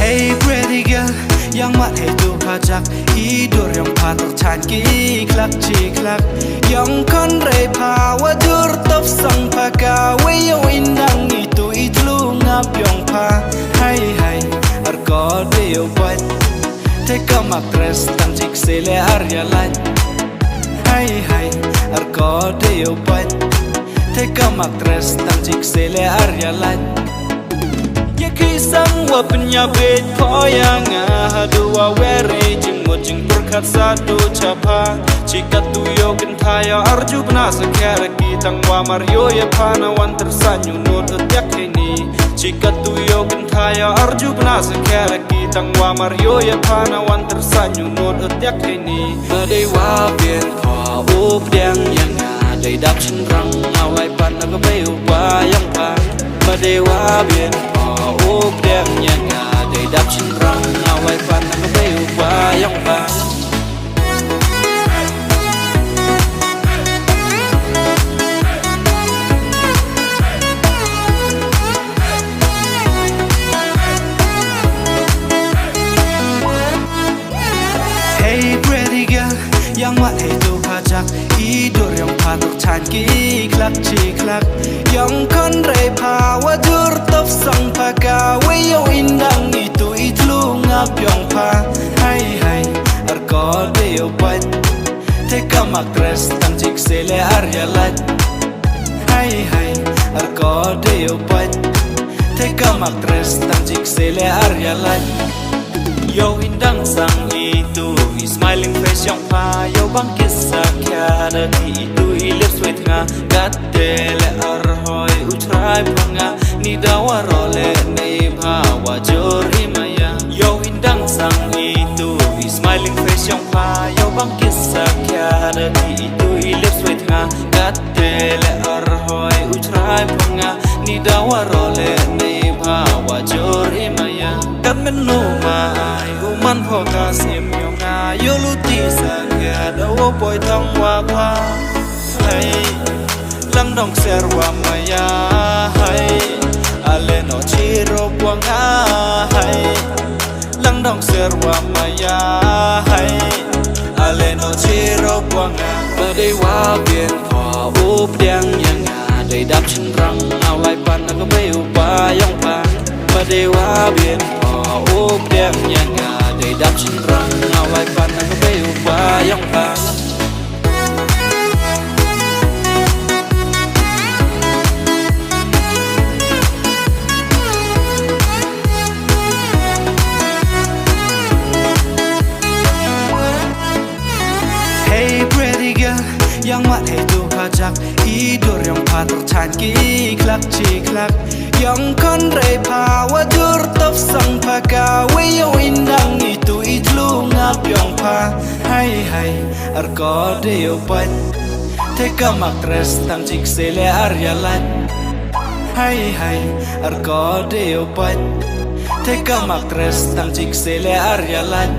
Hey pretty girl, yang mat hey tu pajak idur yang patok chan ki klak chi klak yang kon rei pa wadur top sang paka weyo indang itu itlu ngap yang pa hai hai arko deo bat take a mattress tan chik sele arya light hai hai arko deo bat take a mattress tan chik sele arya light Kisang wa penyabit poyanga dua were jenggot jeng berkat satu capa jika tuyo gentaya arju penasa kera kitang wa mario ya panawan tersanyu nur etiak ini jika tuyo gentaya arju penasa kera kitang wa mario ya panawan tersanyu nur etiak ini dewa bien ko up yang ada dap cenderang awai panah kebayu bayang pa dewa bien Úp đem nhà ngà để đắp trên răng ngào ai phan nó bay qua dòng vàng Hey pretty girl, yang mat hey tu pajak idur yang patok chan ki klak chi klak yang kon rei pa wadur top sang paka weyo indang itu itlu ngap yang pa hai hai arko deo bat take a mattress tan chik sele arya light hai hai arko deo bat take a mattress tan chik sele arya light yo indang sang itu smiling face yang pa yo bang kisah kiada itu ilip sweet nga gatele arhoy utrai panga ni dawarole nei bhawa jori maya yo indang sang itu smiling face yang pa yo bang kisah kiada itu ilip sweet nga gatele arhoy utrai panga ni dawarole nei bhawa jori maya kan menu mai uman fokas em yo nga yo luti sanga dawo boy tang wa pa hai lang dong serwa maya hai ale no chiro buanga hai lang dong serwa maya hai ale no chiro buanga dewa bien pho up dang yang ada dap cenderang awai pan na bay upa yang pa dewa bien pho up dang yang ada dap cenderang awai pan na bay upa yang pa yang mat hey tu pajak idur yang patok chan ki klak chi klak yang kon rei pa wadur top sang paka weyo indang itu itlu ngap yang pa hai hai arko deo bat take a mattress tan chik sele arya light hai hai arko deo bat take a mattress tan chik sele arya light